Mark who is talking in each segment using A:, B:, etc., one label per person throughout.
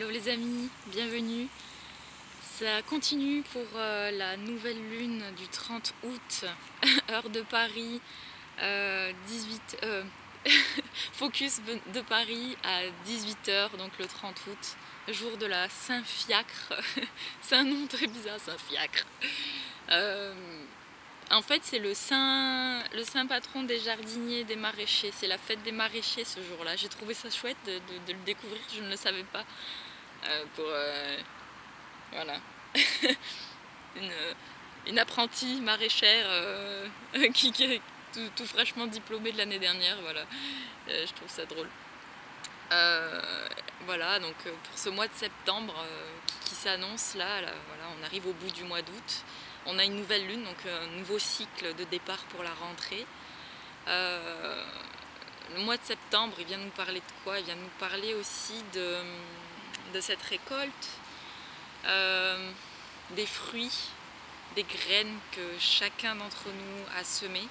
A: Hello les amis, bienvenue. Ça continue pour la nouvelle lune du 30 août, heure de Paris, 18, focus de Paris à 18h, donc le 30 août, jour de la Saint-Fiacre. C'est un nom très bizarre, Saint-Fiacre. En fait, c'est le saint patron des jardiniers, des maraîchers. C'est la fête des maraîchers ce jour-là. J'ai trouvé ça chouette de le découvrir, je ne le savais pas. Voilà. une apprentie maraîchère qui est tout fraîchement diplômée de l'année dernière. Voilà. Je trouve ça drôle. Voilà, donc pour ce mois de septembre qui s'annonce là, voilà, on arrive au bout du mois d'août. On a une nouvelle lune, donc un nouveau cycle de départ pour la rentrée. Le mois de septembre, il vient nous parler de quoi? Il vient nous parler aussi de cette récolte, des fruits, des graines que chacun d'entre nous a semées.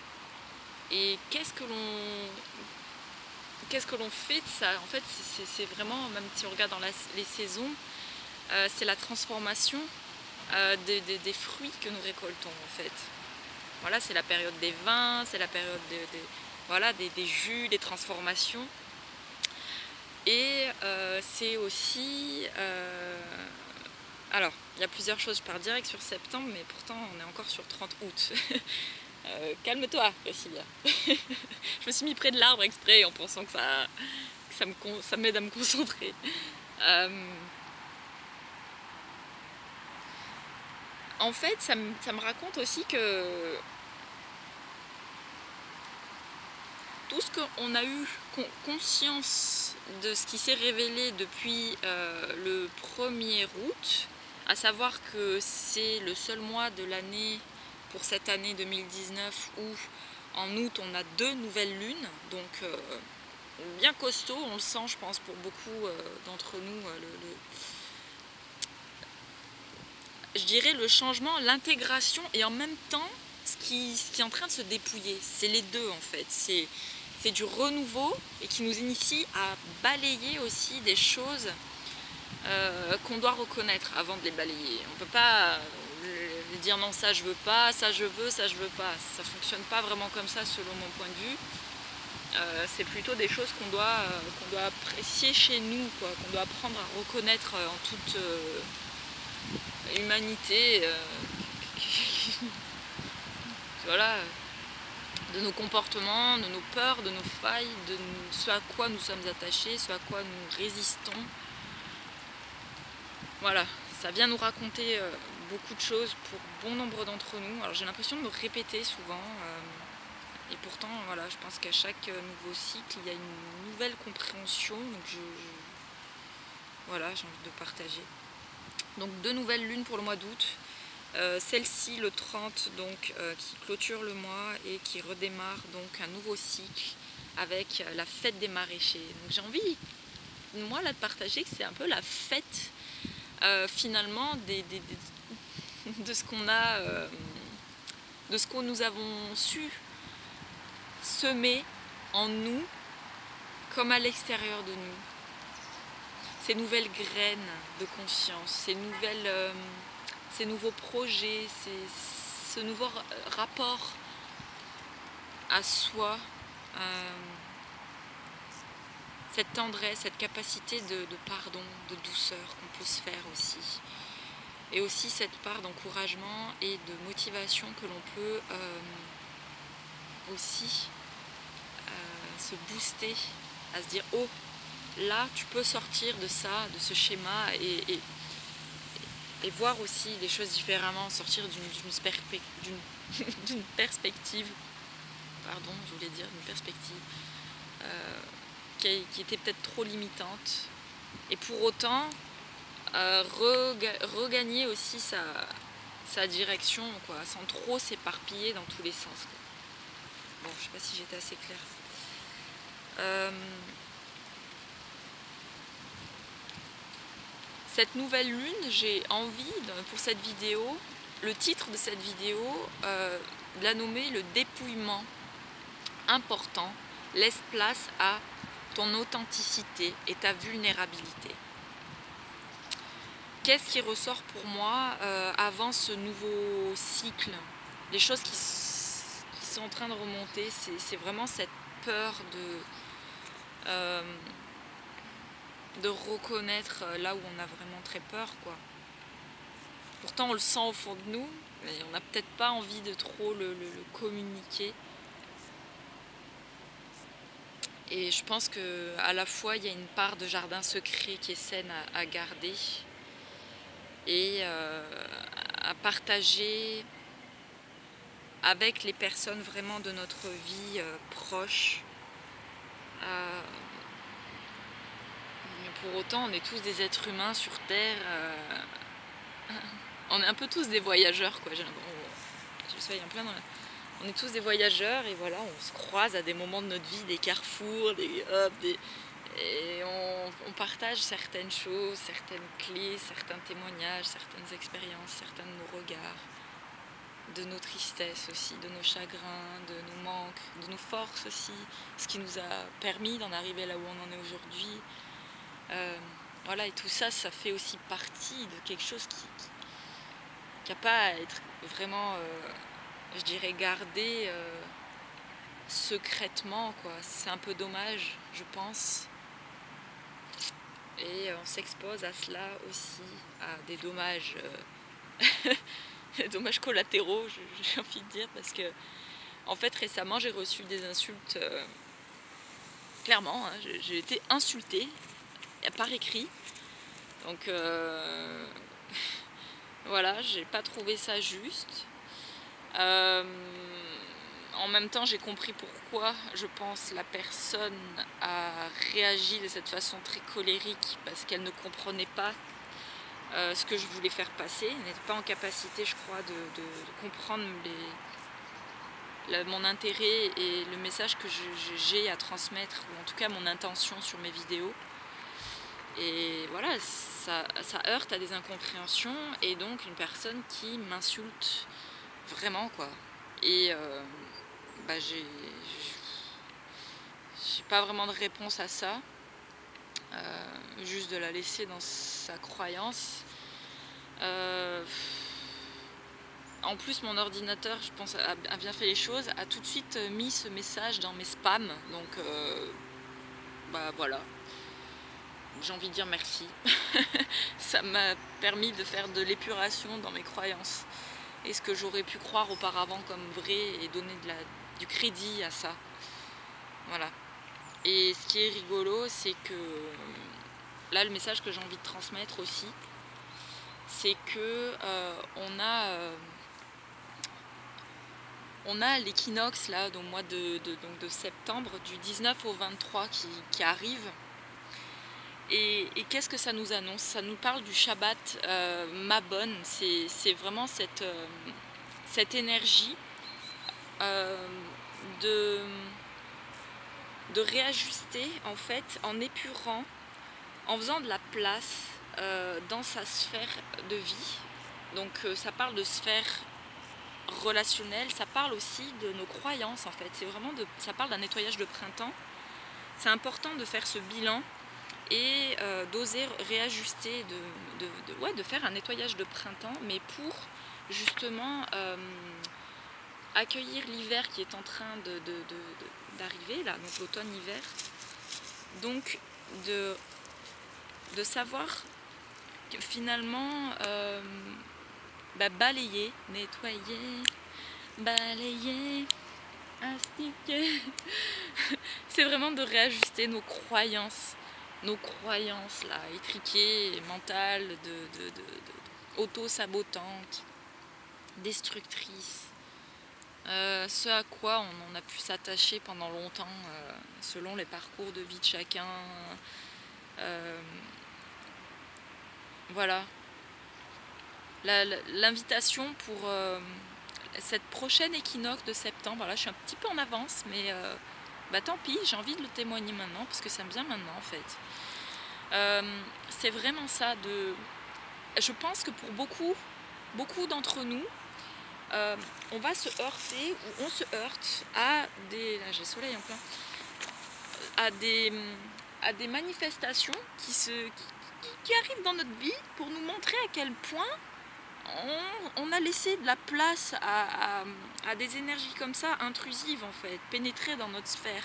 A: Et qu'est-ce que l'on fait de ça? En fait, c'est vraiment, même si on regarde dans les saisons, c'est la transformation des fruits que nous récoltons en fait. Voilà, c'est la période des vins, c'est la période voilà, des jus, des transformations. Et c'est aussi... alors, il y a plusieurs choses, je pars direct sur septembre, mais pourtant on est encore sur 30 août. Calme-toi, Cecilia. Je me suis mis près de l'arbre exprès en pensant que ça m'aide à me concentrer. En fait, ça me raconte aussi que tout ce qu'on a eu conscience de ce qui s'est révélé depuis le 1er août, à savoir que c'est le seul mois de l'année pour cette année 2019 où en août on a 2 nouvelles lunes, donc bien costaud, on le sent je pense pour beaucoup d'entre nous, je dirais le changement, l'intégration et en même temps ce qui est en train de se dépouiller. C'est les deux en fait, c'est du renouveau et qui nous initie à balayer aussi des choses qu'on doit reconnaître avant de les balayer. On ne peut pas dire non, ça je veux pas, ça je veux, ça je veux pas. Ça fonctionne pas vraiment comme ça selon mon point de vue. C'est plutôt des choses qu'on doit apprécier chez nous, qu'on doit apprendre à reconnaître en toute humanité. Voilà, de nos comportements, de nos peurs, de nos failles, de ce à quoi nous sommes attachés, ce à quoi nous résistons. Voilà, ça vient nous raconter beaucoup de choses pour bon nombre d'entre nous. Alors j'ai l'impression de me répéter souvent, et pourtant voilà, je pense qu'à chaque nouveau cycle, il y a une nouvelle compréhension, donc voilà, j'ai envie de partager. Donc 2 nouvelles lunes pour le mois d'août. Celle-ci le 30 donc qui clôture le mois et qui redémarre donc un nouveau cycle avec la fête des maraîchers. Donc j'ai envie moi là de partager que c'est un peu la fête finalement de ce qu'on a de ce que nous avons su semer en nous comme à l'extérieur de nous. Ces nouvelles graines de conscience, ces nouveaux projets, ce nouveau rapport à soi, cette tendresse, cette capacité de pardon, de douceur qu'on peut se faire aussi. Et aussi cette part d'encouragement et de motivation que l'on peut aussi se booster, à se dire oh, là tu peux sortir de ça, de ce schéma et voir aussi les choses différemment, sortir d'une perspective, pardon, je voulais dire une perspective qui était peut-être trop limitante, et pour autant regagner aussi sa direction, quoi, sans trop s'éparpiller dans tous les sens, quoi. Bon, je sais pas si j'étais assez claire. Cette nouvelle lune, j'ai envie, pour cette vidéo, le titre de cette vidéo, de la nommer le dépouillement important, laisse place à ton authenticité et ta vulnérabilité. qu'est-ce qui ressort pour moi avant ce nouveau cycle? Les choses qui sont en train de remonter, c'est vraiment cette peur euh, de reconnaître là où on a vraiment très peur, quoi. Pourtant on le sent au fond de nous, mais on n'a peut-être pas envie de trop le communiquer. Et je pense qu'à la fois il y a une part de jardin secret qui est saine à garder et à partager avec les personnes vraiment de notre vie proche. Mais pour autant, on est tous des êtres humains sur Terre. On est un peu tous des voyageurs, quoi. On est tous des voyageurs et voilà, on se croise à des moments de notre vie, des carrefours, et on partage certaines choses, certaines clés, certains témoignages, certaines expériences, certains de nos regards, de nos tristesses aussi, de nos chagrins, de nos manques, de nos forces aussi, ce qui nous a permis d'en arriver là où on en est aujourd'hui. Voilà, et tout ça, ça fait aussi partie de quelque chose qui n'a pas à être vraiment, je dirais, gardé secrètement, quoi. C'est un peu dommage, je pense. Et on s'expose à cela aussi, à des dommages, des dommages collatéraux, j'ai envie de dire, parce que en fait récemment j'ai reçu des insultes, clairement, hein, j'ai été insultée par écrit, donc voilà, j'ai pas trouvé ça juste. En même temps, j'ai compris pourquoi, je pense, la personne a réagi de cette façon très colérique, parce qu'elle ne comprenait pas ce que je voulais faire passer. Elle n'était pas en capacité, je crois, de comprendre mon intérêt et le message que j'ai à transmettre, ou en tout cas mon intention sur mes vidéos. Et voilà, ça heurte à des incompréhensions, et donc une personne qui m'insulte vraiment, quoi. Et j'ai pas vraiment de réponse à ça, juste de la laisser dans sa croyance. En plus, mon ordinateur, je pense, a bien fait les choses, a tout de suite mis ce message dans mes spams, donc voilà, j'ai envie de dire merci. Ça m'a permis de faire de l'épuration dans mes croyances et ce que j'aurais pu croire auparavant comme vrai, et donner du crédit à ça. Voilà. Et ce qui est rigolo, c'est que là, le message que j'ai envie de transmettre aussi, c'est que on a l'équinoxe là, au mois de septembre, du 19 au 23 qui arrive. Et qu'est-ce que ça nous annonce? Ça nous parle du Shabbat Mabon. C'est vraiment cette énergie de réajuster, en fait, en épurant, en faisant de la place dans sa sphère de vie. Donc ça parle de sphère relationnelle, ça parle aussi de nos croyances, en fait. Ça parle d'un nettoyage de printemps. C'est important de faire ce bilan et d'oser réajuster, de faire un nettoyage de printemps, mais pour justement accueillir l'hiver qui est en train d'arriver, là, donc l'automne-hiver. Donc de savoir que finalement balayer, nettoyer, balayer, astiquer, c'est vraiment de réajuster nos croyances là, étriquées, mentales, auto-sabotantes, destructrices, ce à quoi on a pu s'attacher pendant longtemps, selon les parcours de vie de chacun. Voilà. L'invitation pour cette prochaine équinoxe de septembre, là je suis un petit peu en avance, mais tant pis, j'ai envie de le témoigner maintenant, parce que ça me vient maintenant, en fait. C'est vraiment ça, je pense que pour beaucoup d'entre nous, on va se heurter, ou on se heurte à des... Là, j'ai le soleil en plein. À des manifestations qui arrivent dans notre vie pour nous montrer à quel point on a laissé de la place à des énergies comme ça, intrusives en fait, pénétrer dans notre sphère.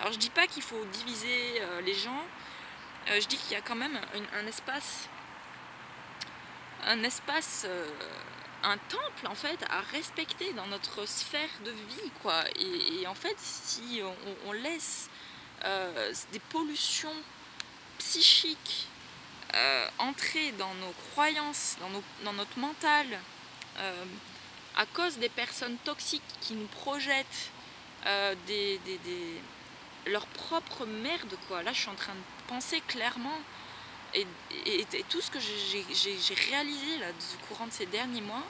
A: Alors je dis pas qu'il faut diviser les gens, je dis qu'il y a quand même un espace, un temple en fait à respecter dans notre sphère de vie quoi. Et en fait si on laisse des pollutions psychiques entrer dans nos croyances, dans notre mental, à cause des personnes toxiques qui nous projettent leur propre merde quoi. Là je suis en train de penser clairement et tout ce que j'ai réalisé là du courant de ces derniers mois,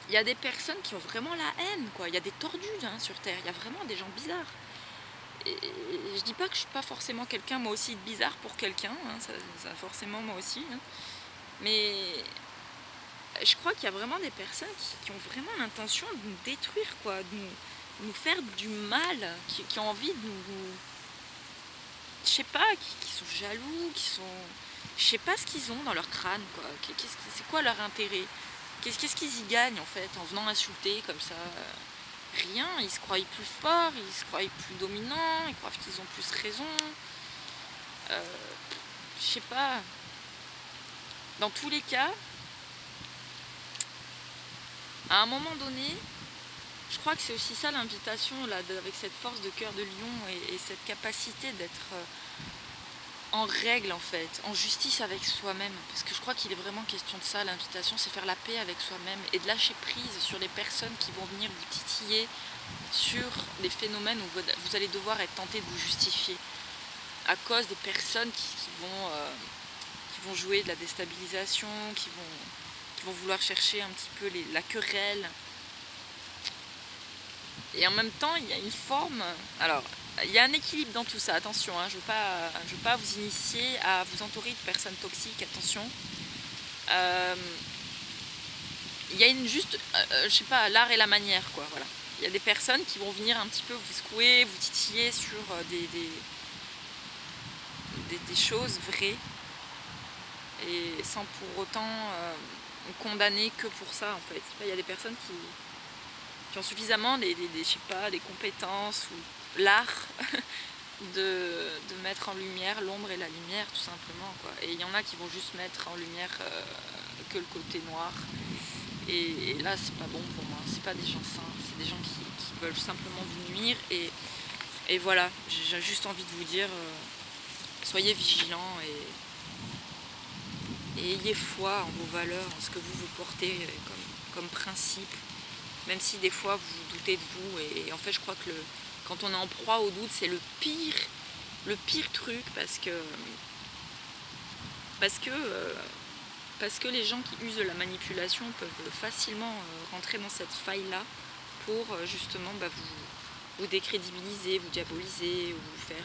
A: il y a des personnes qui ont vraiment la haine quoi. Il y a des tordus sur terre, il y a vraiment des gens bizarres. Et je dis pas que je suis pas forcément quelqu'un moi aussi de bizarre pour quelqu'un, ça forcément moi aussi, mais je crois qu'il y a vraiment des personnes qui ont vraiment l'intention de nous détruire quoi, de nous faire du mal, qui ont envie de nous je sais pas, qui sont jaloux, je sais pas ce qu'ils ont dans leur crâne quoi, c'est quoi leur intérêt, qu'est-ce qu'ils y gagnent en fait en venant insulter comme ça. Rien, ils se croient plus forts, ils se croient plus dominants, ils croient qu'ils ont plus raison. Je sais pas. Dans tous les cas, à un moment donné, je crois que c'est aussi ça l'invitation là, avec cette force de cœur de lion et cette capacité d'être en règle en fait, en justice avec soi-même. Parce que je crois qu'il est vraiment question de ça, l'invitation, c'est faire la paix avec soi-même et de lâcher prise sur les personnes qui vont venir vous titiller sur des phénomènes où vous allez devoir être tenté de vous justifier à cause des personnes qui vont jouer de la déstabilisation, qui vont vouloir chercher un petit peu la querelle. Et en même temps, il y a une forme... Alors, il y a un équilibre dans tout ça, attention, je veux pas vous initier à vous entourer de personnes toxiques, attention. Il y a je sais pas, l'art et la manière, quoi, voilà. Il y a des personnes qui vont venir un petit peu vous secouer, vous titiller sur des choses vraies et sans pour autant condamner que pour ça en fait. Il y a des personnes qui ont suffisamment je sais pas, des compétences ou l'art de mettre en lumière l'ombre et la lumière tout simplement quoi. Et il y en a qui vont juste mettre en lumière que le côté noir. Et là c'est pas bon pour moi, c'est pas des gens sains, c'est des gens qui veulent simplement vous nuire et voilà, j'ai juste envie de vous dire soyez vigilants et ayez foi en vos valeurs, en ce que vous portez comme principe, même si des fois vous doutez de vous et en fait je crois que quand on est en proie au doute c'est le pire truc parce que les gens qui usent de la manipulation peuvent facilement rentrer dans cette faille-là pour justement vous décrédibiliser, vous diaboliser, ou vous faire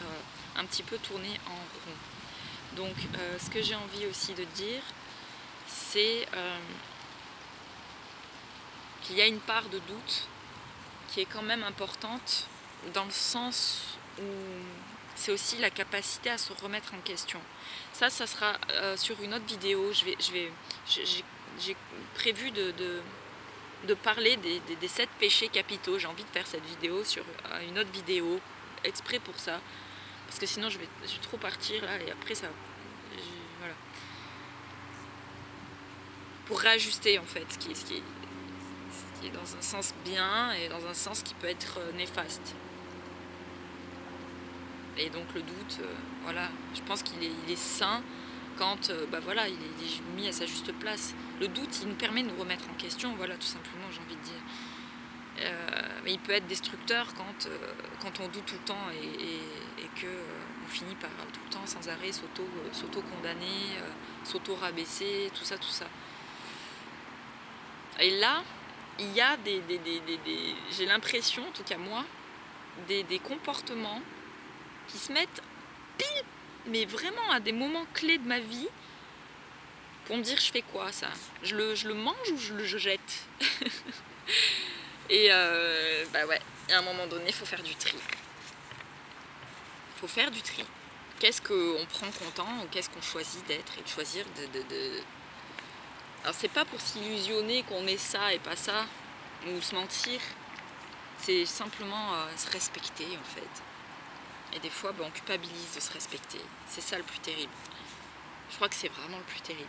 A: un petit peu tourner en rond. Donc ce que j'ai envie aussi de dire, c'est qu'il y a une part de doute qui est quand même importante dans le sens où c'est aussi la capacité à se remettre en question. Ça sera sur une autre vidéo. J'ai prévu de parler des 7 péchés capitaux. J'ai envie de faire cette vidéo sur une autre vidéo exprès pour ça. Parce que sinon je vais trop partir là et après ça... Voilà. Pour réajuster en fait ce qui est dans un sens bien et dans un sens qui peut être néfaste. Et donc le doute, voilà, je pense qu'il est sain quand voilà, il est mis à sa juste place. Le doute, il nous permet de nous remettre en question, voilà, tout simplement, j'ai envie de dire. Mais il peut être destructeur quand on doute tout le temps et qu'on finit par tout le temps, sans arrêt, s'auto-condamner, s'auto-rabaisser, tout ça. Et là, il y a j'ai l'impression, en tout cas moi, des comportements qui se mettent pile, mais vraiment à des moments clés de ma vie, pour me dire je fais quoi ça, je le mange ou je le jette. Et ouais, à un moment donné, il faut faire du tri. Il faut faire du tri. qu'est-ce qu'on prend content, ou qu'est-ce qu'on choisit d'être, et de choisir de... Alors c'est pas pour s'illusionner qu'on est ça et pas ça, ou se mentir, c'est simplement se respecter en fait. Et des fois on culpabilise de se respecter, c'est ça le plus terrible. Je crois que c'est vraiment le plus terrible,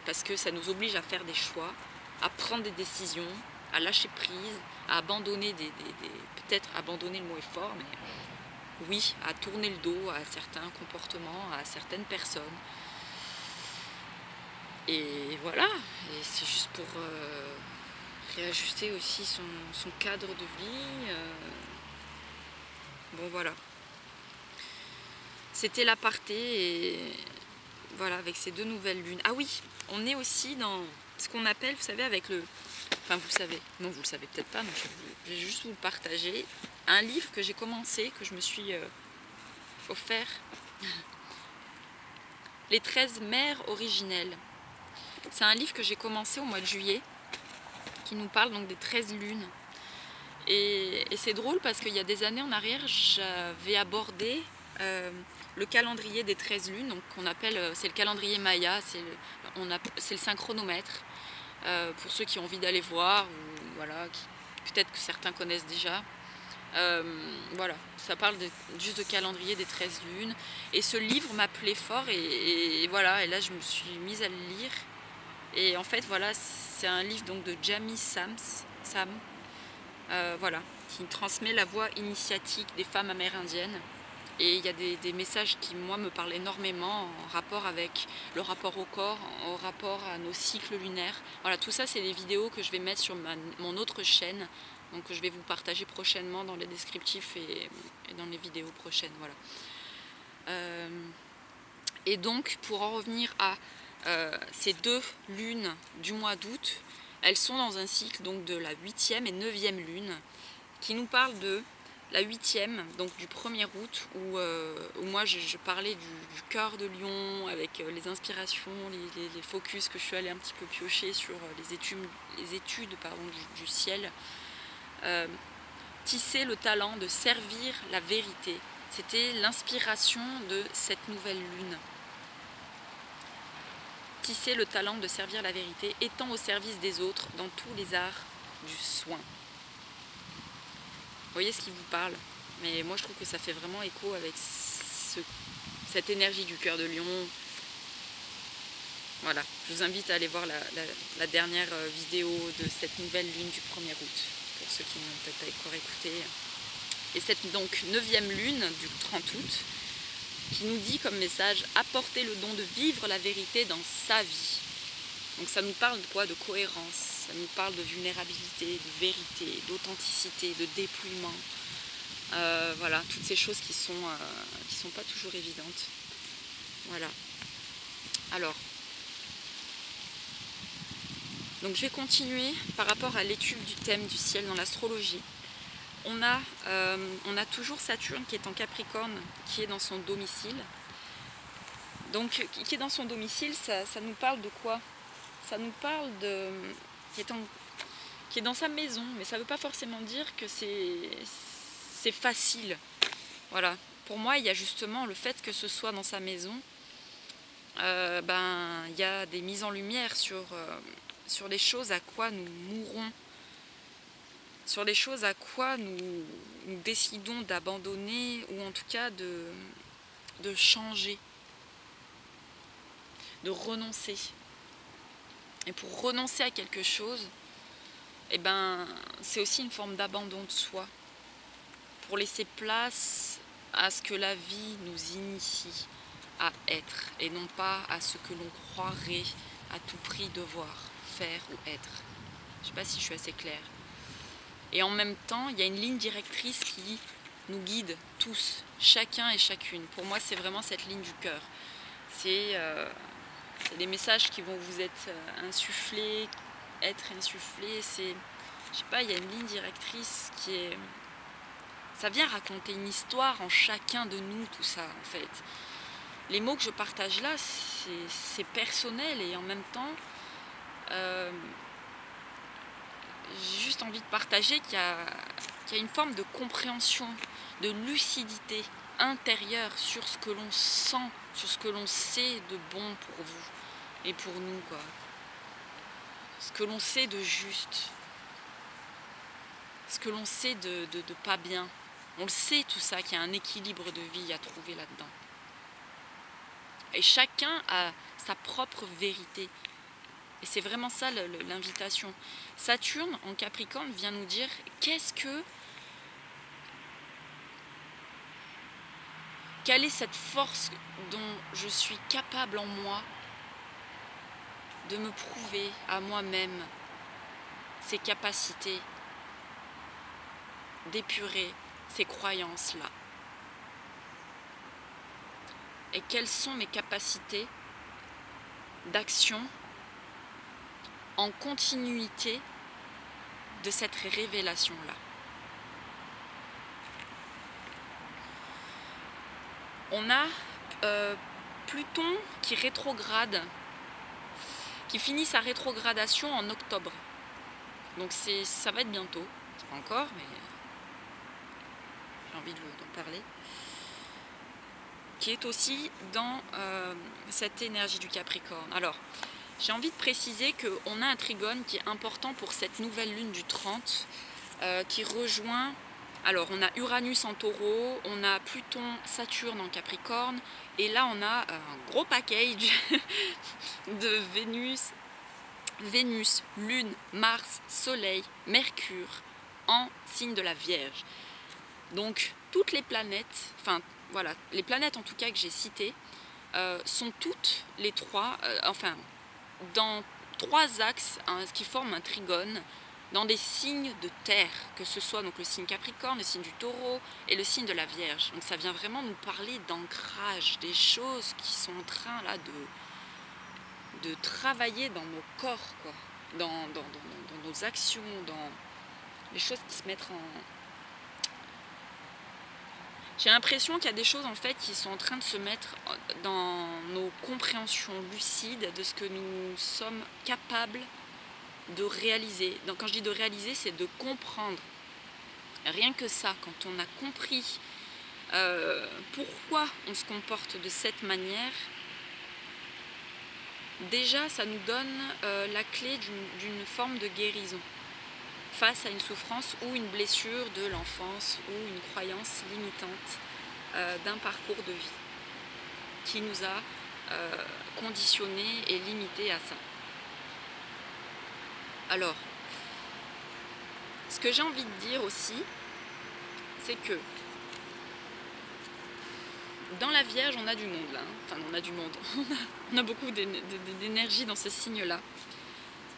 A: parce que ça nous oblige à faire des choix, à prendre des décisions, à lâcher prise, à abandonner peut-être abandonner le mot est fort, mais oui, à tourner le dos à certains comportements, à certaines personnes. Et voilà, et c'est juste pour réajuster aussi son cadre de vie. Bon voilà, c'était l'aparté, et voilà, avec ces 2 nouvelles lunes. Ah oui, on est aussi dans ce qu'on appelle, vous savez, avec le... Enfin, vous le savez, non, vous le savez peut-être pas, mais je vais juste vous le partager. Un livre que j'ai commencé, que je me suis offert, Les 13 mères originelles. C'est un livre que j'ai commencé au mois de juillet, qui nous parle donc des 13 lunes. Et c'est drôle parce qu'il y a des années en arrière, j'avais abordé le calendrier des 13 lunes, donc qu'on appelle, c'est le calendrier Maya, c'est le synchronomètre, pour ceux qui ont envie d'aller voir, ou voilà, peut-être que certains connaissent déjà. Voilà, ça parle juste de calendrier des 13 lunes. Et ce livre m'appelait fort, et voilà, et là je me suis mise à le lire. Et en fait, voilà, c'est un livre donc de Jamie Sam, voilà, qui transmet la voix initiatique des femmes amérindiennes. Et il y a des messages qui, moi, me parlent énormément en rapport avec le rapport au corps, en rapport à nos cycles lunaires. Voilà, tout ça, c'est des vidéos que je vais mettre sur mon autre chaîne, donc je vais vous partager prochainement dans les descriptifs et dans les vidéos prochaines. Voilà. Et donc, pour en revenir à ces 2 lunes du mois d'août, elles sont dans un cycle donc de la 8e et 9e lune, qui nous parle de la 8e, donc du 1er août, où moi je parlais du cœur de lion, avec les inspirations, les focus que je suis allée un petit peu piocher sur les études du ciel. Tisser le talent de servir la vérité. C'était l'inspiration de cette nouvelle lune. Tisser le talent de servir la vérité, étant au service des autres dans tous les arts du soin. Vous voyez ce qui vous parle? Mais moi je trouve que ça fait vraiment écho avec cette énergie du cœur de lion. Voilà, je vous invite à aller voir la dernière vidéo de cette nouvelle lune du 1er août, pour ceux qui n'ont peut-être pas encore écouté. Et cette donc 9e lune du 30 août, qui nous dit comme message « Apporter le don de vivre la vérité dans sa vie ». Donc ça nous parle de quoi? De cohérence, ça nous parle de vulnérabilité, de vérité, d'authenticité, de dépouillement. Voilà, toutes ces choses qui sont pas toujours évidentes. Voilà. Alors, donc je vais continuer par rapport à l'étude du thème du ciel dans l'astrologie. On a toujours Saturne qui est en Capricorne, qui est dans son domicile. Donc, qui est dans son domicile, ça nous parle de quoi? Ça nous parle de... qui est dans sa maison, mais ça ne veut pas forcément dire que c'est facile. Voilà. Pour moi, il y a justement le fait que ce soit dans sa maison, il y a des mises en lumière sur les choses à quoi nous mourons, sur les choses à quoi nous décidons d'abandonner, ou en tout cas de changer, de renoncer. Et pour renoncer à quelque chose, c'est aussi une forme d'abandon de soi, pour laisser place à ce que la vie nous initie à être, et non pas à ce que l'on croirait à tout prix devoir faire ou être. Je ne sais pas si je suis assez claire. Et en même temps, il y a une ligne directrice qui nous guide tous, chacun et chacune. Pour moi, c'est vraiment cette ligne du cœur. C'est des messages qui vont vous être insufflés, c'est, je sais pas, il y a une ligne directrice qui est... Ça vient raconter une histoire en chacun de nous, tout ça, en fait. Les mots que je partage là, c'est personnel, et en même temps, j'ai juste envie de partager qu'il y a une forme de compréhension, de lucidité intérieur, sur ce que l'on sent, sur ce que l'on sait de bon pour vous et pour nous, quoi. Ce que l'on sait de juste, ce que l'on sait de pas bien. On le sait tout ça, qu'il y a un équilibre de vie à trouver là-dedans. Et chacun a sa propre vérité. Et c'est vraiment ça l'invitation. Saturne en Capricorne vient nous dire quelle est cette force dont je suis capable en moi de me prouver à moi-même ces capacités d'épurer ces croyances-là. Et quelles sont mes capacités d'action en continuité de cette révélation-là. On a Pluton qui rétrograde, qui finit sa rétrogradation en octobre. Donc ça va être bientôt, c'est pas encore, mais j'ai envie d'en parler. Qui est aussi dans cette énergie du Capricorne. Alors, j'ai envie de préciser qu'on a un trigone qui est important pour cette nouvelle lune du 30, qui rejoint... Alors, on a Uranus en Taureau, on a Pluton, Saturne en Capricorne, et là, on a un gros package de Vénus, Lune, Mars, Soleil, Mercure, en signe de la Vierge. Donc, toutes les planètes, enfin, voilà, les planètes en tout cas que j'ai citées, sont toutes les trois, dans 3 axes, hein, qui forment un trigone, dans des signes de terre, que ce soit donc le signe Capricorne, le signe du Taureau et le signe de la Vierge. Donc ça vient vraiment nous parler d'ancrage, des choses qui sont en train là de travailler dans nos corps, quoi, dans nos actions, dans les choses qui se mettent en... J'ai l'impression qu'il y a des choses en fait qui sont en train de se mettre dans nos compréhensions lucides de ce que nous sommes capables de réaliser. Donc quand je dis de réaliser, c'est de comprendre. Rien que ça, quand on a compris pourquoi on se comporte de cette manière, déjà ça nous donne la clé d'une forme de guérison face à une souffrance ou une blessure de l'enfance ou une croyance limitante d'un parcours de vie qui nous a conditionnés et limités à ça. Alors, ce que j'ai envie de dire aussi, c'est que dans la Vierge, on a du monde là. Enfin, on a du monde. On a beaucoup d'énergie dans ce signe-là.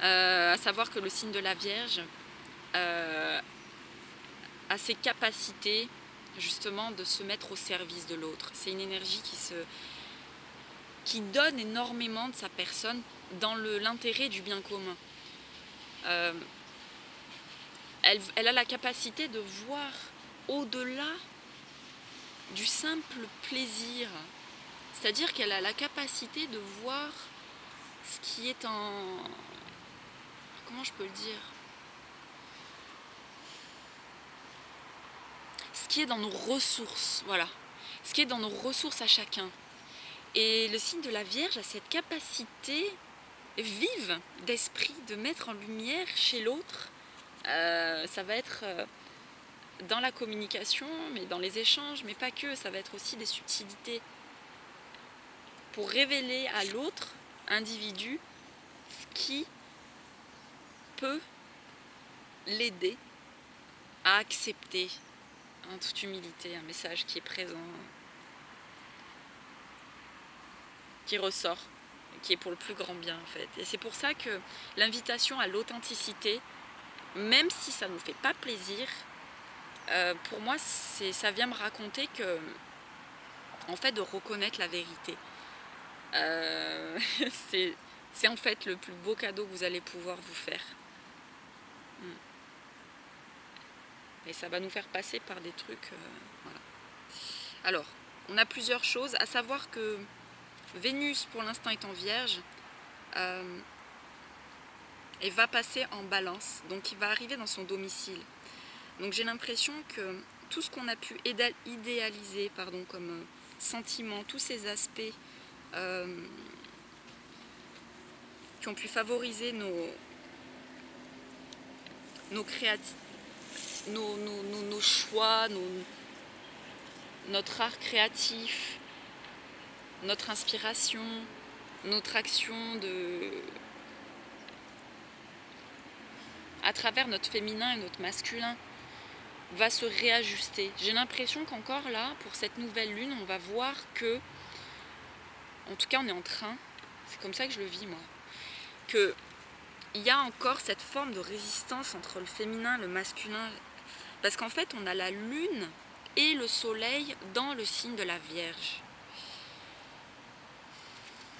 A: À savoir que le signe de la Vierge a ces capacités justement de se mettre au service de l'autre. C'est une énergie qui donne énormément de sa personne dans l'intérêt du bien commun. Elle a la capacité de voir au-delà du simple plaisir. C'est-à-dire qu'elle a la capacité de voir ce qui est en... Comment je peux le dire ? Ce qui est dans nos ressources, voilà. Ce qui est dans nos ressources à chacun. Et le signe de la Vierge a cette capacité vive d'esprit de mettre en lumière chez l'autre. Ça va être dans la communication, mais dans les échanges, mais pas que. Ça va être aussi des subtilités pour révéler à l'autre individu ce qui peut l'aider à accepter en toute humilité un message qui est présent, qui ressort, qui est pour le plus grand bien en fait. Et c'est pour ça que l'invitation à l'authenticité, même si ça ne nous fait pas plaisir, pour moi ça vient me raconter que, en fait, de reconnaître la vérité, c'est en fait le plus beau cadeau que vous allez pouvoir vous faire. Et ça va nous faire passer par des trucs, voilà. Alors, on a plusieurs choses, à savoir que Vénus pour l'instant est en Vierge, et va passer en Balance, donc il va arriver dans son domicile. Donc j'ai l'impression que tout ce qu'on a pu idéaliser comme sentiments, tous ces aspects qui ont pu favoriser nos choix, notre art créatif, notre inspiration, notre action à travers notre féminin et notre masculin va se réajuster. J'ai l'impression qu'encore là, pour cette nouvelle lune, on va voir que, en tout cas on est en train, c'est comme ça que je le vis moi, qu'il y a encore cette forme de résistance entre le féminin et le masculin, parce qu'en fait on a la lune et le soleil dans le signe de la Vierge.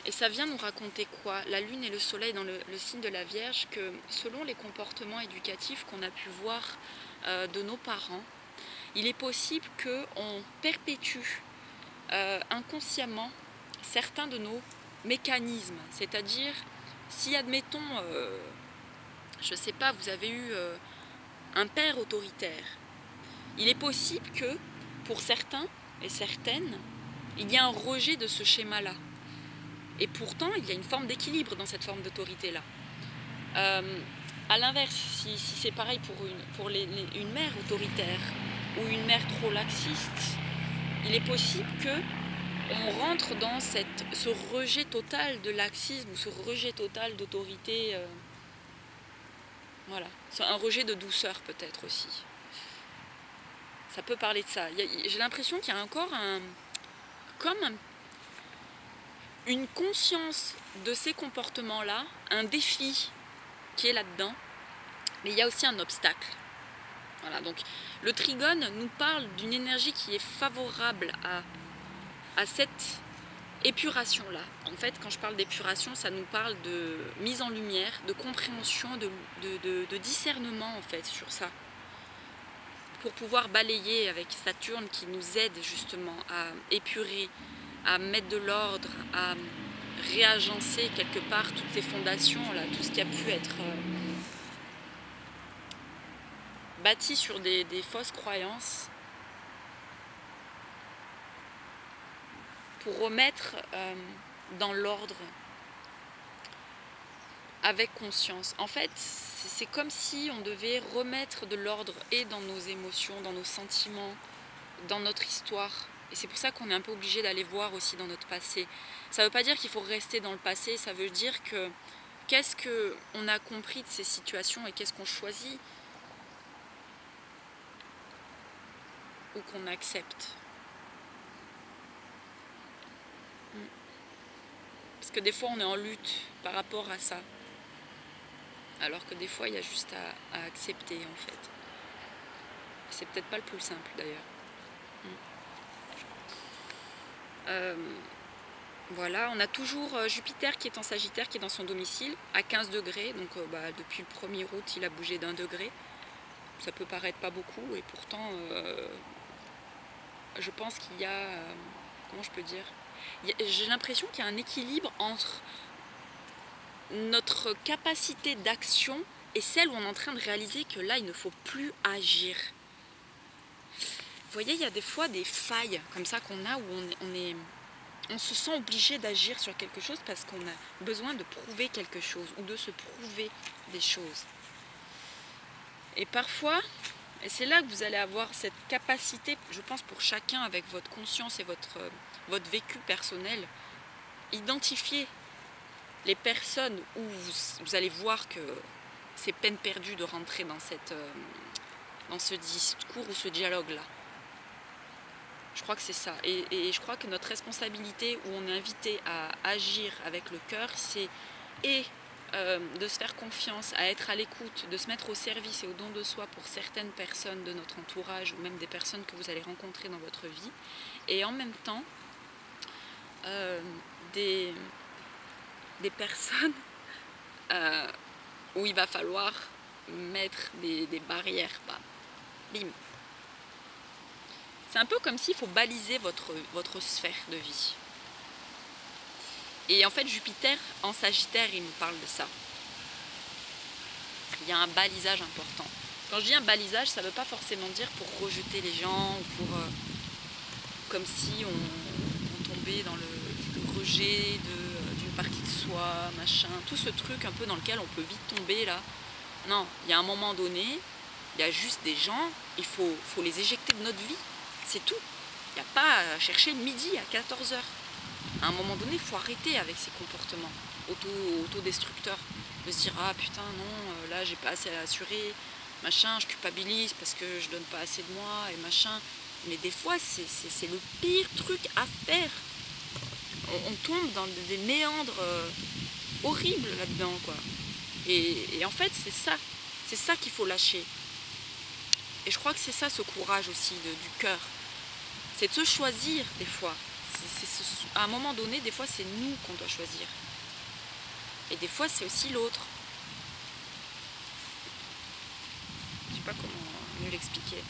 A: Et ça vient nous raconter quoi? La lune et le soleil dans le signe de la Vierge, que selon les comportements éducatifs qu'on a pu voir de nos parents, il est possible qu'on perpétue inconsciemment certains de nos mécanismes. C'est-à-dire, si admettons, je ne sais pas, vous avez eu un père autoritaire, il est possible que pour certains et certaines, il y a un rejet de ce schéma-là. Et pourtant, il y a une forme d'équilibre dans cette forme d'autorité-là. À l'inverse, si c'est pareil pour une mère autoritaire ou une mère trop laxiste, il est possible qu'on rentre dans ce rejet total de laxisme ou ce rejet total d'autorité. Voilà, c'est un rejet de douceur peut-être aussi. Ça peut parler de ça. J'ai l'impression qu'il y a encore une conscience de ces comportements-là, un défi qui est là-dedans, mais il y a aussi un obstacle. Voilà, donc le trigone nous parle d'une énergie qui est favorable à cette épuration-là. En fait, quand je parle d'épuration, ça nous parle de mise en lumière, de compréhension, de discernement en fait sur ça, pour pouvoir balayer avec Saturne qui nous aide justement à épurer, à mettre de l'ordre, à réagencer quelque part toutes ces fondations, là, tout ce qui a pu être bâti sur des fausses croyances, pour remettre dans l'ordre avec conscience. En fait, c'est comme si on devait remettre de l'ordre et dans nos émotions, dans nos sentiments, dans notre histoire. Et c'est pour ça qu'on est un peu obligé d'aller voir aussi dans notre passé. Ça ne veut pas dire qu'il faut rester dans le passé, ça veut dire que qu'est-ce qu'on a compris de ces situations et qu'est-ce qu'on choisit ou qu'on accepte. Parce que des fois on est en lutte par rapport à ça. Alors que des fois il y a juste à accepter en fait. C'est peut-être pas le plus simple d'ailleurs. Voilà, on a toujours Jupiter qui est en Sagittaire, qui est dans son domicile, à 15 degrés. Donc depuis le 1er août, il a bougé d'1 degré. Ça peut paraître pas beaucoup, et pourtant, je pense qu'il y a... comment je peux dire, j'ai l'impression qu'il y a un équilibre entre notre capacité d'action et celle où on est en train de réaliser que là, il ne faut plus agir. Vous voyez, il y a des fois des failles comme ça qu'on a où on se sent obligé d'agir sur quelque chose parce qu'on a besoin de prouver quelque chose ou de se prouver des choses. Et parfois, et c'est là que vous allez avoir cette capacité, je pense pour chacun avec votre conscience et votre vécu personnel, identifier les personnes où vous allez voir que c'est peine perdue de rentrer dans ce discours ou ce dialogue-là. Je crois que c'est ça. Et je crois que notre responsabilité, où on est invité à agir avec le cœur, c'est de se faire confiance, à être à l'écoute, de se mettre au service et au don de soi pour certaines personnes de notre entourage ou même des personnes que vous allez rencontrer dans votre vie. Et en même temps, des personnes où il va falloir mettre des barrières. Bim. C'est un peu comme s'il faut baliser votre sphère de vie. Et en fait, Jupiter en Sagittaire, il nous parle de ça. Il y a un balisage important. Quand je dis un balisage, ça ne veut pas forcément dire pour rejeter les gens ou pour comme si on tombait dans le rejet d'une partie de soi, machin, tout ce truc un peu dans lequel on peut vite tomber là. Non, il y a un moment donné, il y a juste des gens, il faut les éjecter de notre vie, c'est tout. Il n'y a pas à chercher le midi à 14 h. À un moment donné, il faut arrêter avec ces comportements autodestructeurs. De se dire, ah putain, non, là j'ai pas assez à assurer, machin, je culpabilise parce que je donne pas assez de moi et machin. Mais des fois, c'est le pire truc à faire. On tombe dans des méandres horribles là-dedans, quoi. Et en fait, c'est ça qu'il faut lâcher. Et je crois que c'est ça, ce courage aussi du cœur. C'est de se choisir des fois. À un moment donné, des fois, c'est nous qu'on doit choisir. Et des fois, c'est aussi l'autre. Je sais pas comment mieux l'expliquer.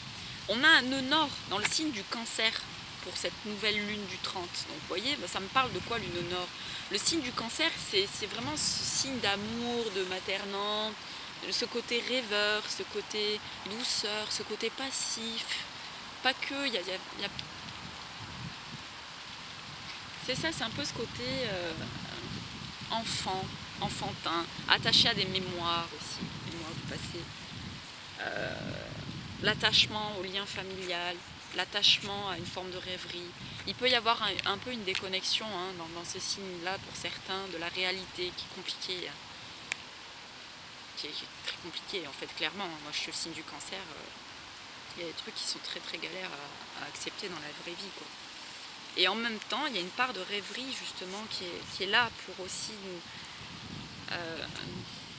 A: On a un nœud nord dans le signe du Cancer pour cette nouvelle lune du 30. Donc vous voyez, ça me parle de quoi le nœud nord? Le signe du Cancer, c'est vraiment ce signe d'amour, de maternant, ce côté rêveur, ce côté douceur, ce côté passif. Pas que, il y a... C'est ça, c'est un peu ce côté enfant, enfantin, attaché à des mémoires aussi, mémoires du passé. L'attachement au lien familial, l'attachement à une forme de rêverie. Il peut y avoir un peu une déconnexion dans ces signes-là pour certains de la réalité qui est compliquée. Qui est très compliquée en fait, clairement. Moi je suis le signe du Cancer, il y a des trucs qui sont très très galères à accepter dans la vraie vie, quoi. Et en même temps, il y a une part de rêverie justement qui est là pour aussi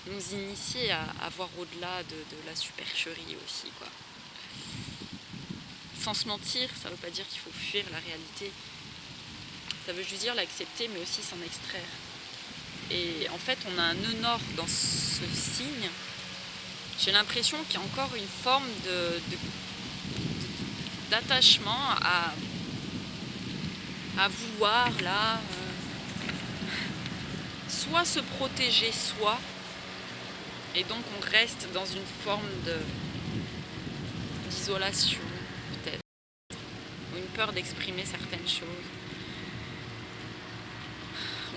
A: nous initier à voir au-delà de la supercherie aussi, quoi. Sans se mentir, ça ne veut pas dire qu'il faut fuir la réalité. Ça veut juste dire l'accepter, mais aussi s'en extraire. Et en fait, on a un nœud nord dans ce signe. J'ai l'impression qu'il y a encore une forme d'attachement à vouloir là soit se protéger soi, et donc on reste dans une forme d'isolation peut-être, ou une peur d'exprimer certaines choses,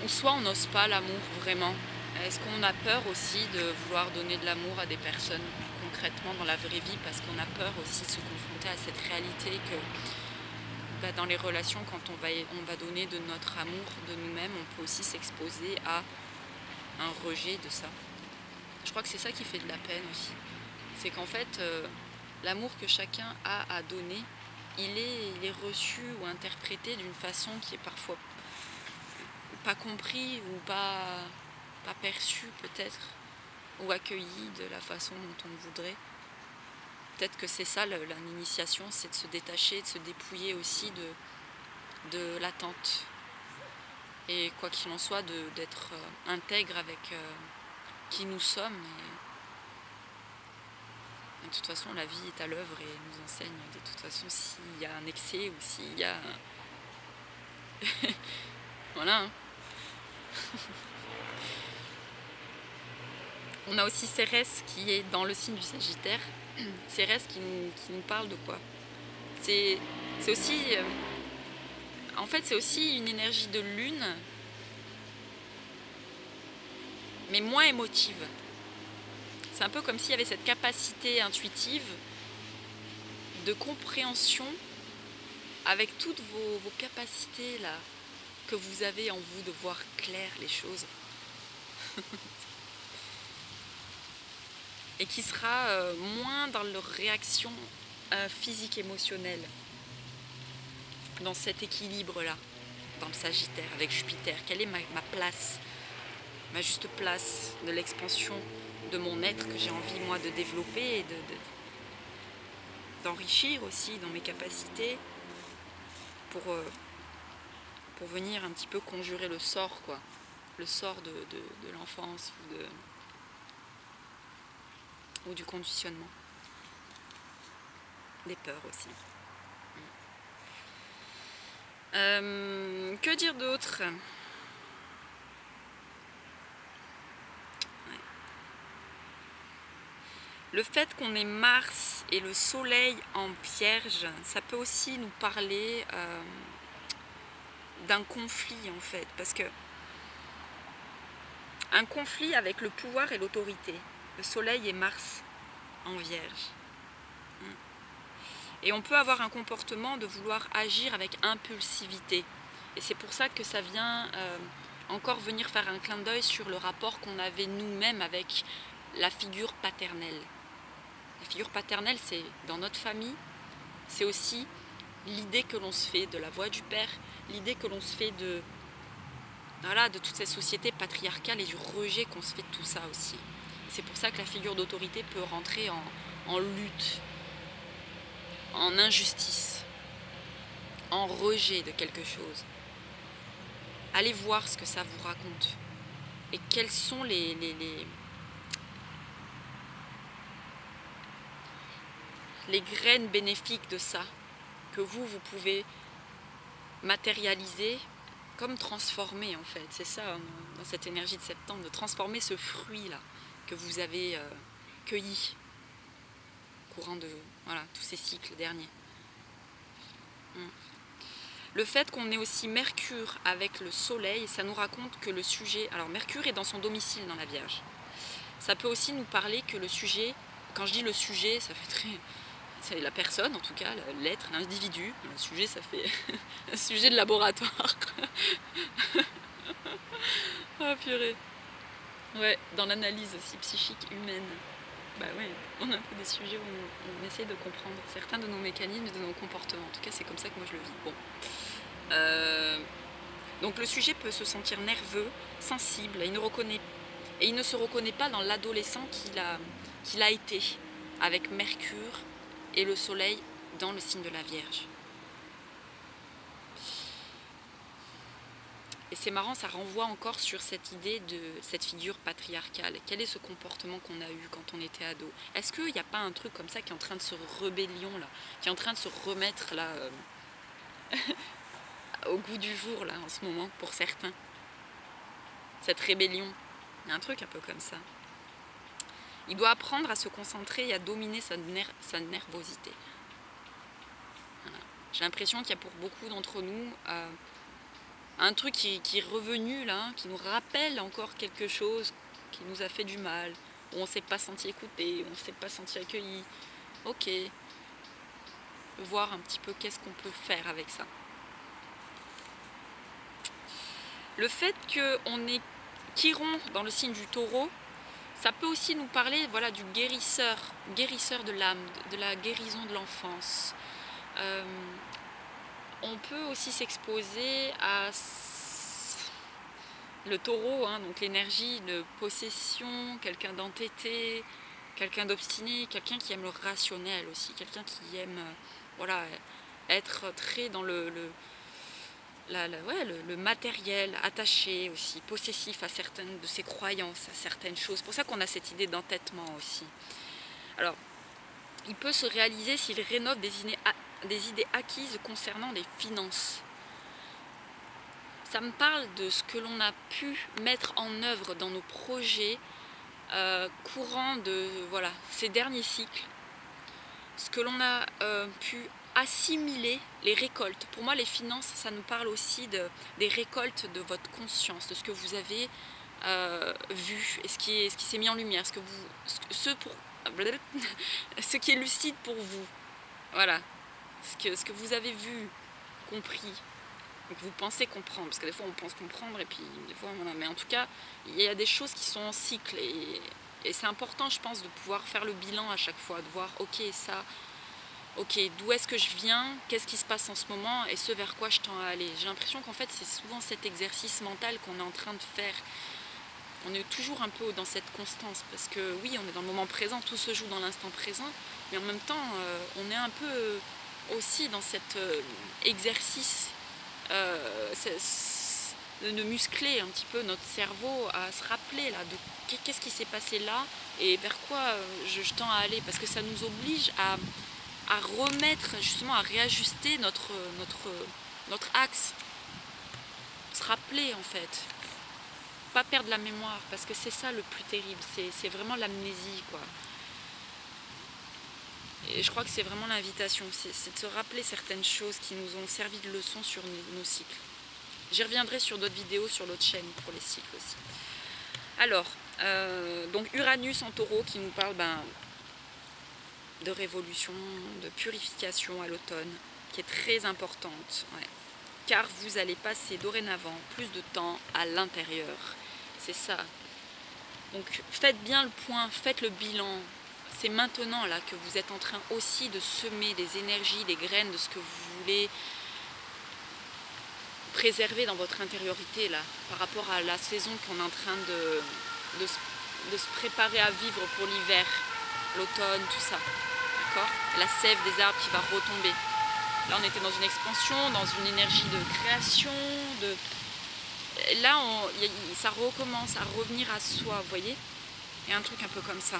A: ou soit on n'ose pas l'amour vraiment. Est-ce qu'on a peur aussi de vouloir donner de l'amour à des personnes concrètement dans la vraie vie, parce qu'on a peur aussi de se confronter à cette réalité que dans les relations, quand on va donner de notre amour, de nous-mêmes, on peut aussi s'exposer à un rejet de ça. Je crois que c'est ça qui fait de la peine aussi. C'est qu'en fait, l'amour que chacun a à donner, il est reçu ou interprété d'une façon qui est parfois pas compris ou pas perçu peut-être, ou accueilli de la façon dont on le voudrait. Peut-être que c'est ça l'initiation, c'est de se détacher, de se dépouiller aussi de l'attente. Et quoi qu'il en soit, d'être intègre avec qui nous sommes. Et de toute façon, la vie est à l'œuvre et nous enseigne de toute façon s'il y a un excès ou s'il y a... Voilà. Hein. On a aussi Cérès qui est dans le signe du Sagittaire. Cérès qui nous parle de quoi? C'est aussi... en fait, c'est aussi une énergie de lune, mais moins émotive. C'est un peu comme s'il y avait cette capacité intuitive de compréhension avec toutes vos capacités là, que vous avez en vous de voir clair les choses. Et qui sera moins dans leur réaction physique émotionnelle, dans cet équilibre-là, dans le Sagittaire, avec Jupiter. Quelle est ma place, ma juste place de l'expansion de mon être que j'ai envie, moi, de développer et d'enrichir aussi dans mes capacités pour venir un petit peu conjurer le sort, quoi. Le sort de l'enfance ou du conditionnement. Des peurs aussi. Que dire d'autre? Le fait qu'on ait Mars et le Soleil en Vierge, ça peut aussi nous parler d'un conflit en fait, parce que un conflit avec le pouvoir et l'autorité, le Soleil et Mars en Vierge. Et on peut avoir un comportement de vouloir agir avec impulsivité. Et c'est pour ça que ça vient encore venir faire un clin d'œil sur le rapport qu'on avait nous-mêmes avec la figure paternelle. La figure paternelle, c'est dans notre famille, c'est aussi l'idée que l'on se fait de la voix du père, l'idée que l'on se fait de toute cette société patriarcale et du rejet qu'on se fait de tout ça aussi. C'est pour ça que la figure d'autorité peut rentrer en lutte, en injustice, en rejet de quelque chose. Allez voir ce que ça vous raconte et quelles sont les graines bénéfiques de ça que vous pouvez matérialiser comme transformer en fait. C'est ça dans cette énergie de septembre, de transformer ce fruit là que vous avez cueilli au courant de tous ces cycles derniers. Le fait qu'on ait aussi Mercure avec le Soleil, ça nous raconte que le sujet... Alors Mercure est dans son domicile dans la Vierge. Ça peut aussi nous parler que le sujet, quand je dis le sujet, ça fait très... C'est la personne en tout cas, l'être, l'individu. Le sujet, ça fait un sujet de laboratoire. Oh purée. Ouais, dans l'analyse aussi psychique humaine. Bah ouais, on a un peu des sujets où on essaie de comprendre certains de nos mécanismes et de nos comportements. En tout cas, c'est comme ça que moi je le vis. Bon. Donc le sujet peut se sentir nerveux, sensible, et il ne se reconnaît pas dans l'adolescent qu'il a été, avec Mercure et le Soleil dans le signe de la Vierge. Et c'est marrant, ça renvoie encore sur cette idée de cette figure patriarcale. Quel est ce comportement qu'on a eu quand on était ado? Est-ce qu'il n'y a pas un truc comme ça qui est en train de se rébellion là, qui est en train de se remettre là au goût du jour là en ce moment pour certains? Cette rébellion, il y a un truc un peu comme ça. Il doit apprendre à se concentrer et à dominer sa nervosité. Voilà. J'ai l'impression qu'il y a pour beaucoup d'entre nous un truc qui est revenu là, qui nous rappelle encore quelque chose qui nous a fait du mal, où on ne s'est pas senti écouté, où on ne s'est pas senti accueilli. Ok, voir un petit peu qu'est-ce qu'on peut faire avec ça. Le fait qu'on ait Chiron dans le signe du Taureau, ça peut aussi nous parler du guérisseur de l'âme, de la guérison de l'enfance. On peut aussi s'exposer à le Taureau, donc l'énergie de possession, quelqu'un d'entêté, quelqu'un d'obstiné, quelqu'un qui aime le rationnel aussi, quelqu'un qui aime être très dans le matériel, attaché aussi, possessif à certaines de ses croyances, à certaines choses. C'est pour ça qu'on a cette idée d'entêtement aussi. Alors, il peut se réaliser s'il rénove des idées acquises concernant les finances. Ça me parle de ce que l'on a pu mettre en œuvre dans nos projets courant de ces derniers cycles. Ce que l'on a pu assimiler, les récoltes. Pour moi, les finances, ça nous parle aussi des récoltes de votre conscience, de ce que vous avez vu et ce qui s'est mis en lumière, ce qui est lucide pour vous. Voilà, ce que vous avez vu, compris, que vous pensez comprendre, parce que des fois on pense comprendre et puis des fois mais en tout cas il y a des choses qui sont en cycle et c'est important, je pense, de pouvoir faire le bilan à chaque fois, de voir d'où est-ce que je viens, qu'est-ce qui se passe en ce moment et ce vers quoi je tends à aller. J'ai l'impression qu'en fait c'est souvent cet exercice mental qu'on est en train de faire. On est toujours un peu dans cette constance parce que oui, on est dans le moment présent, tout se joue dans l'instant présent, mais en même temps on est un peu aussi dans cet exercice de muscler un petit peu notre cerveau à se rappeler de qu'est-ce qui s'est passé là et vers quoi je tends à aller, parce que ça nous oblige à remettre, justement à réajuster notre axe, se rappeler en fait, pas perdre la mémoire, parce que c'est ça le plus terrible, c'est vraiment l'amnésie quoi. Et je crois que c'est vraiment l'invitation, c'est de se rappeler certaines choses qui nous ont servi de leçon sur nos cycles. J'y reviendrai sur d'autres vidéos sur l'autre chaîne pour les cycles aussi. Alors, donc Uranus en taureau qui nous parle de révolution, de purification à l'automne, qui est très importante. Ouais. Car vous allez passer dorénavant plus de temps à l'intérieur. C'est ça. Donc faites bien le point, faites le bilan. C'est maintenant là que vous êtes en train aussi de semer des énergies, des graines de ce que vous voulez préserver dans votre intériorité là, par rapport à la saison qu'on est en train de se préparer à vivre pour l'hiver, l'automne, tout ça. D'accord ? La sève des arbres qui va retomber. Là on était dans une expansion, dans une énergie de création, là ça recommence à revenir à soi, vous voyez ? Il y a un truc un peu comme ça.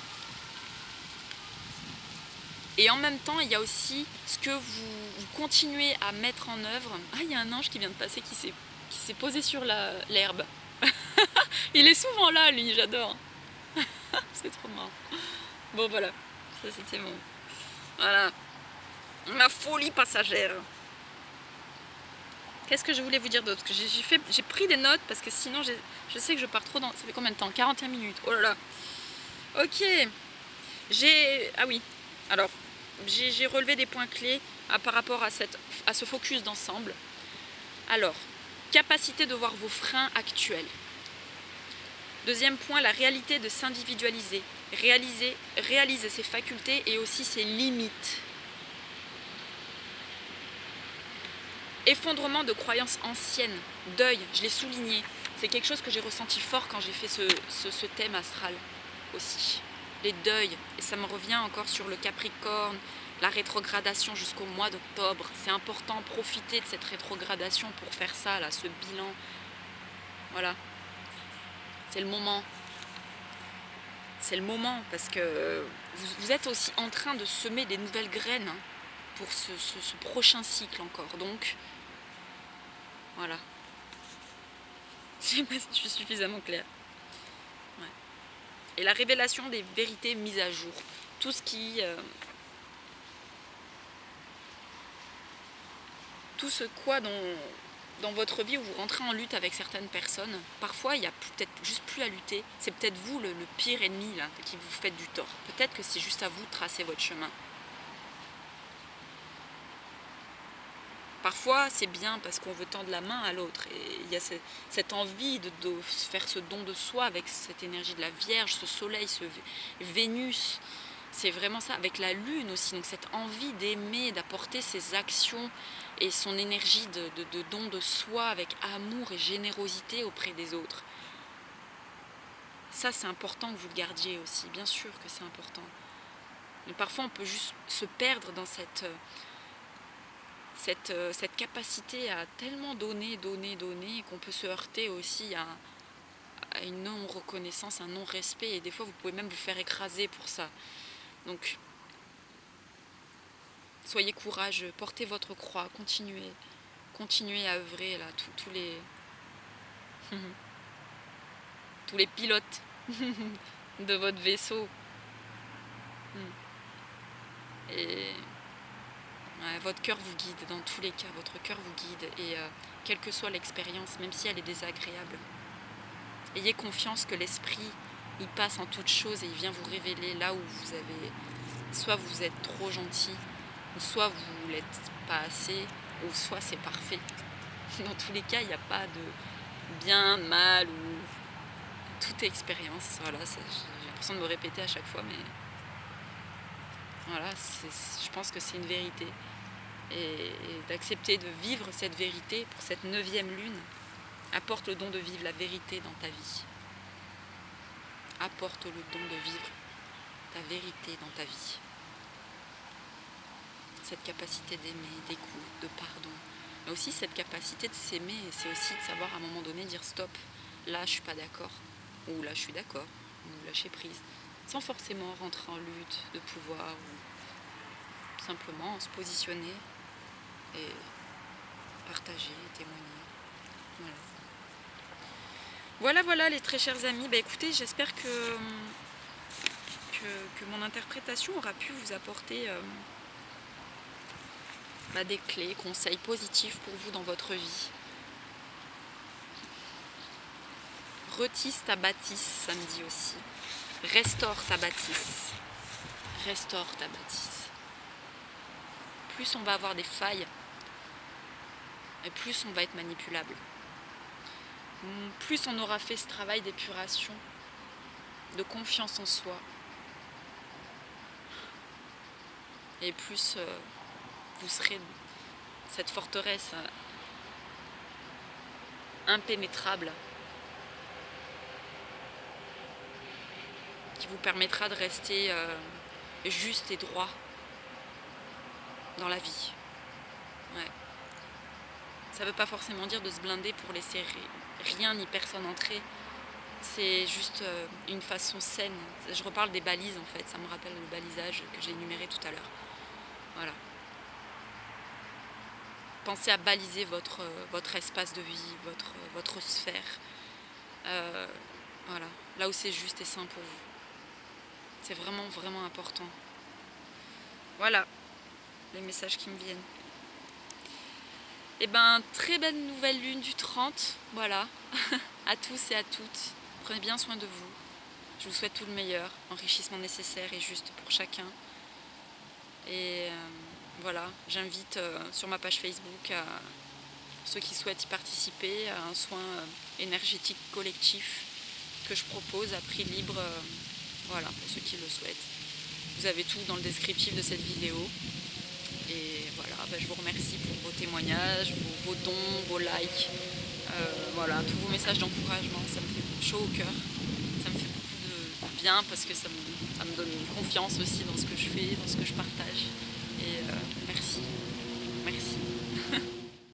A: Et en même temps, il y a aussi ce que vous continuez à mettre en œuvre. Ah, il y a un ange qui vient de passer, qui s'est posé sur l'herbe. Il est souvent là, lui, j'adore. C'est trop marrant. Bon, voilà. Ça, c'était bon. Voilà. Ma folie passagère. Qu'est-ce que je voulais vous dire d'autre? J'ai pris des notes parce que sinon, je sais que je pars trop dans... Ça fait combien de temps? 41 minutes. Oh là là. Ok. Ah oui. Alors, j'ai relevé des points clés par rapport à ce focus d'ensemble. Alors, capacité de voir vos freins actuels. Deuxième point, la réalité de s'individualiser. Réaliser ses facultés et aussi ses limites. Effondrement de croyances anciennes. Deuil, je l'ai souligné. C'est quelque chose que j'ai ressenti fort quand j'ai fait ce thème astral aussi. Les deuils, et ça me revient encore sur le Capricorne, la rétrogradation jusqu'au mois d'octobre. C'est important, profiter de cette rétrogradation pour faire ça, là, ce bilan. Voilà. C'est le moment. C'est le moment, parce que vous êtes aussi en train de semer des nouvelles graines hein, pour ce prochain cycle encore. Donc, voilà. Je sais pas si je suis suffisamment claire. Ouais. Et la révélation des vérités mises à jour. Tout ce qui... tout ce quoi dans votre vie où vous rentrez en lutte avec certaines personnes, parfois il n'y a peut-être juste plus à lutter. C'est peut-être vous le pire ennemi là, qui vous fait du tort. Peut-être que c'est juste à vous de tracer votre chemin. Parfois c'est bien parce qu'on veut tendre la main à l'autre et il y a cette envie de faire ce don de soi avec cette énergie de la Vierge, ce soleil, ce Vénus. C'est vraiment ça, avec la lune aussi, donc cette envie d'aimer, d'apporter ses actions et son énergie de don de soi avec amour et générosité auprès des autres. Ça c'est important que vous le gardiez aussi, bien sûr que c'est important. Mais parfois on peut juste se perdre dans cette capacité à tellement donner qu'on peut se heurter aussi à une non-reconnaissance, un non-respect et des fois vous pouvez même vous faire écraser pour ça. Donc, soyez courageux, portez votre croix, continuez à œuvrer là, tous les pilotes de votre vaisseau. Et ouais, votre cœur vous guide, dans tous les cas, votre cœur vous guide et quelle que soit l'expérience, même si elle est désagréable, ayez confiance que l'esprit, il passe en toutes choses et il vient vous révéler là où vous avez... Soit vous êtes trop gentil, soit vous ne l'êtes pas assez, ou soit c'est parfait. Dans tous les cas, il n'y a pas de bien, de mal, ou toute expérience. Voilà, j'ai l'impression de me répéter à chaque fois, mais voilà, je pense que c'est une vérité. Et d'accepter de vivre cette vérité pour cette 9e lune apporte le don de vivre la vérité dans ta vie. Apporte le don de vivre ta vérité dans ta vie. Cette capacité d'aimer, d'écoute, de pardon. Mais aussi cette capacité de s'aimer, c'est aussi de savoir à un moment donné dire stop, là je suis pas d'accord, ou là je suis d'accord, ou lâcher prise, sans forcément rentrer en lutte de pouvoir, ou simplement se positionner et partager, témoigner. Voilà les très chers amis, écoutez, j'espère que que mon interprétation aura pu vous apporter des clés, conseils positifs pour vous dans votre vie. Retisse ta bâtisse, ça me dit aussi. Restaure ta bâtisse. Restaure ta bâtisse. Plus on va avoir des failles, et plus on va être manipulable. Plus on aura fait ce travail d'épuration, de confiance en soi, et plus vous serez cette forteresse impénétrable qui vous permettra de rester juste et droit dans la vie. Ouais. Ça ne veut pas forcément dire de se blinder pour laisser rien ni personne entrer. C'est juste une façon saine. Je reparle des balises en fait, ça me rappelle le balisage que j'ai énuméré tout à l'heure. Voilà. Pensez à baliser votre espace de vie, votre sphère. Voilà, là où c'est juste et sain pour vous. C'est vraiment, vraiment important. Voilà, les messages qui me viennent. Et très belle nouvelle lune du 30. Voilà, à tous et à toutes. Prenez bien soin de vous. Je vous souhaite tout le meilleur, enrichissement nécessaire et juste pour chacun. Et voilà, j'invite sur ma page Facebook ceux qui souhaitent y participer à un soin énergétique collectif que je propose à prix libre, voilà, pour ceux qui le souhaitent. Vous avez tout dans le descriptif de cette vidéo. Et voilà, je vous remercie pour vos témoignages, vos dons, vos likes, voilà, tous vos messages d'encouragement, ça me fait chaud au cœur. Ça me fait beaucoup de bien parce que ça me donne confiance aussi dans ce que je fais, dans ce que je partage. Et merci. Merci.